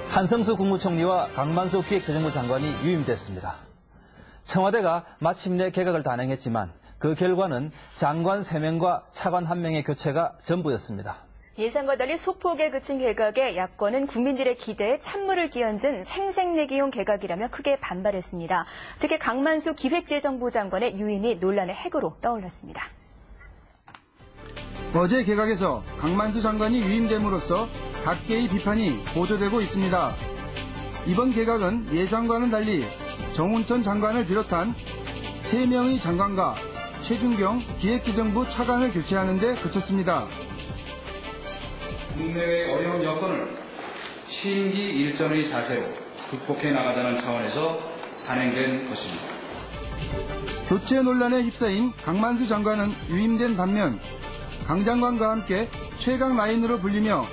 한성수 국무총리와 강만수 기획재정부 장관이 유임됐습니다. 청와대가 마침내 개각을 단행했지만 그 결과는 장관 3명과 차관 1명의 교체가 전부였습니다. 예상과 달리 소폭에 그친 개각에 야권은 국민들의 기대에 찬물을 끼얹은 생색내기용 개각이라며 크게 반발했습니다. 특히 강만수 기획재정부 장관의 유임이 논란의 핵으로 떠올랐습니다. 어제 개각에서 강만수 장관이 유임됨으로써 각계의 비판이 보도되고 있습니다. 이번 개각은 예상과는 달리 정운천 장관을 비롯한 3명의 장관과 최준경 기획재정부 차관을 교체하는 데 그쳤습니다. 국내외 어려운 여건을 심기일전의 자세로 극복해 나가자는 차원에서 단행된 것입니다. 교체 논란에 휩싸인 강만수 장관은 유임된 반면 강 장관과 함께 최강 라인으로 불리며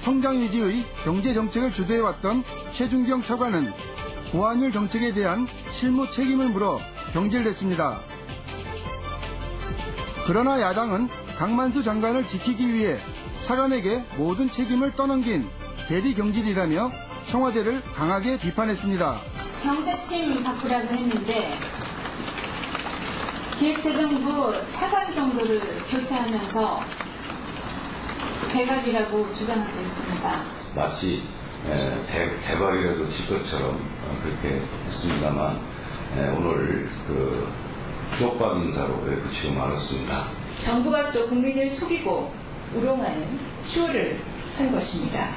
성장 위주의 경제 정책을 주도해왔던 최준경 차관은 고환율 정책에 대한 실무 책임을 물어 경질됐습니다. 그러나 야당은 강만수 장관을 지키기 위해 차관에게 모든 책임을 떠넘긴 대리 경질이라며 청와대를 강하게 비판했습니다. 경제팀 바꾸라고 했는데 기획재정부 차관 정도를 교체하면서 개각이라고 주장하고 있습니다. 마치 대박이라도 칠 것처럼 그렇게 했습니다만 오늘 쪽박 인사로 그치고 말았습니다. 정부가 또 국민을 속이고 우롱하는 쇼를 한 것입니다.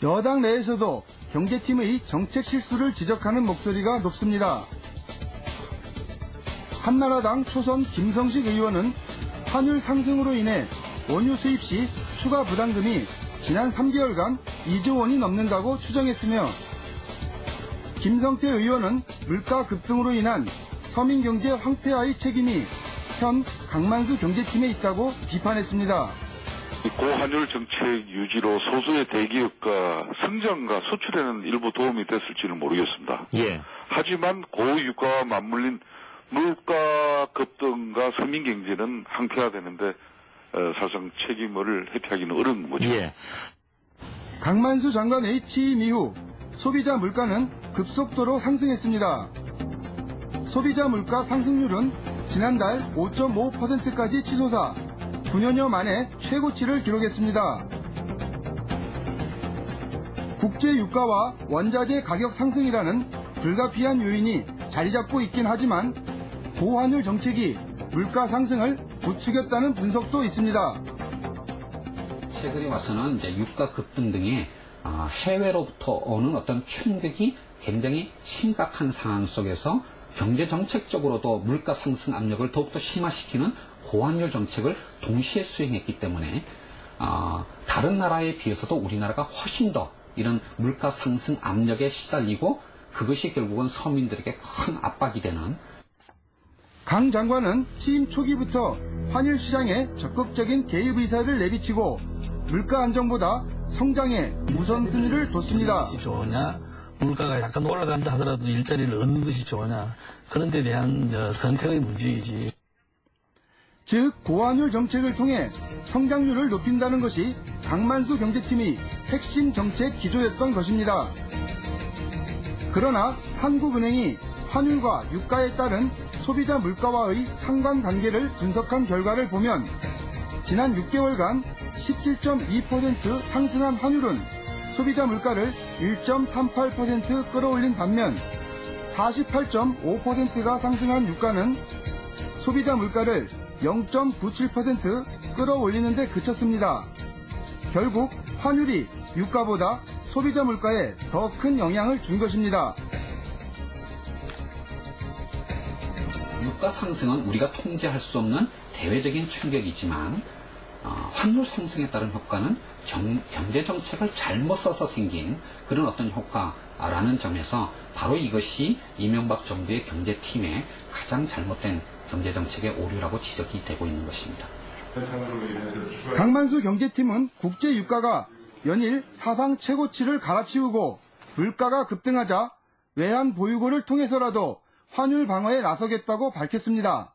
여당 내에서도 경제팀의 정책 실수를 지적하는 목소리가 높습니다. 한나라당 초선 김성식 의원은 환율 상승으로 인해 원유 수입 시 추가 부담금이 지난 3개월간 2조 원이 넘는다고 추정했으며 김성태 의원은 물가 급등으로 인한 서민경제 황폐화의 책임이 현 강만수 경제팀에 있다고 비판했습니다. 고환율 정책 유지로 소수의 대기업과 성장과 수출에는 일부 도움이 됐을지는 모르겠습니다. 예. 하지만 고유가와 맞물린 물가 급등과 서민 경제는 항폐화되는데 사실상 책임을 회피하기는 어려운 거죠. 예. 강만수 장관의 취임 이후 소비자 물가는 급속도로 상승했습니다. 소비자 물가 상승률은 지난달 5.5%까지 치솟아 9년여 만에 최고치를 기록했습니다. 국제 유가와 원자재 가격 상승이라는 불가피한 요인이 자리 잡고 있긴 하지만 고환율 정책이 물가 상승을 부추겼다는 분석도 있습니다. 최근에 와서는 이제 유가 급등 등의 해외로부터 오는 어떤 충격이 굉장히 심각한 상황 속에서 경제 정책적으로도 물가 상승 압력을 더욱더 심화시키는 고환율 정책을 동시에 수행했기 때문에 다른 나라에 비해서도 우리나라가 훨씬 더 이런 물가 상승 압력에 시달리고 그것이 결국은 서민들에게 큰 압박이 되는. 강 장관은 취임 초기부터 환율 시장에 적극적인 개입 의사를 내비치고 물가 안정보다 성장에 우선순위를 뒀습니다. 좋으냐? 물가가 약간 올라간다 하더라도 일자리를 얻는 것이 좋으냐? 그런 데 대한 선택의 문제이지. 즉 고환율 정책을 통해 성장률을 높인다는 것이 강만수 경제팀의 핵심 정책 기조였던 것입니다. 그러나 한국은행이 환율과 유가에 따른 소비자 물가와의 상관관계를 분석한 결과를 보면 지난 6개월간 17.2% 상승한 환율은 소비자 물가를 1.38% 끌어올린 반면 48.5%가 상승한 유가는 소비자 물가를 0.97% 끌어올리는 데 그쳤습니다. 결국 환율이 유가보다 소비자 물가에 더 큰 영향을 준 것입니다. 유가 상승은 우리가 통제할 수 없는 대외적인 충격이지만 환율 상승에 따른 효과는 경제 정책을 잘못 써서 생긴 그런 어떤 효과라는 점에서 바로 이것이 이명박 정부의 경제팀의 가장 잘못된 경제 정책의 오류라고 지적이 되고 있는 것입니다. 강만수 경제팀은 국제 유가가 연일 사상 최고치를 갈아치우고 물가가 급등하자 외환 보유고를 통해서라도 환율 방어에 나서겠다고 밝혔습니다.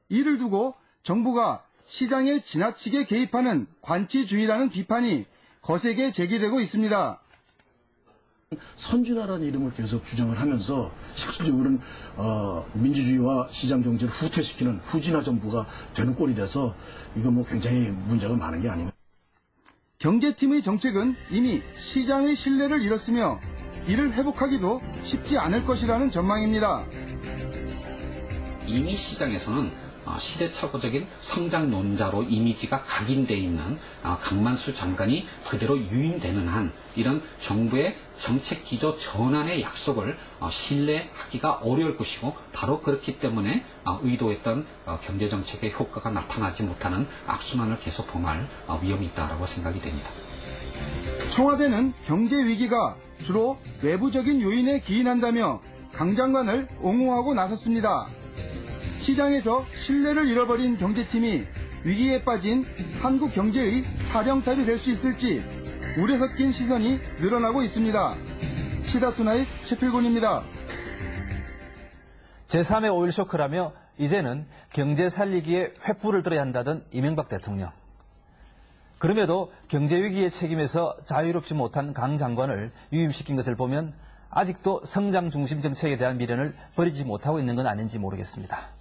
이를 두고 정부가 시장에 지나치게 개입하는 관치주의라는 비판이 거세게 제기되고 있습니다. 선진화라는 이름을 계속 주장을 하면서 실질적으로는 민주주의와 시장경제를 후퇴시키는 후진화 정부가 되는 꼴이 돼서 이거 뭐 굉장히 문제가 많은 게 아닌가. 경제팀의 정책은 이미 시장의 신뢰를 잃었으며 이를 회복하기도 쉽지 않을 것이라는 전망입니다. 이미 시장에서는 시대착오적인 성장론자로 이미지가 각인되어 있는 강만수 장관이 그대로 유임되는 한 이런 정부의 정책 기조 전환의 약속을 신뢰하기가 어려울 것이고 바로 그렇기 때문에 의도했던 경제정책의 효과가 나타나지 못하는 악순환을 계속 범할 위험이 있다고 생각이 됩니다. 청와대는 경제 위기가 주로 외부적인 요인에 기인한다며 강 장관을 옹호하고 나섰습니다. 시장에서 신뢰를 잃어버린 경제팀이 위기에 빠진 한국 경제의 사령탑이 될 수 있을지 우려 섞인 시선이 늘어나고 있습니다. 시다투나잇 최필곤입니다. 제3의 오일 쇼크라며 이제는 경제 살리기에 횃불을 들어야 한다던 이명박 대통령. 그럼에도 경제 위기의 책임에서 자유롭지 못한 강 장관을 유임시킨 것을 보면 아직도 성장 중심 정책에 대한 미련을 버리지 못하고 있는 건 아닌지 모르겠습니다.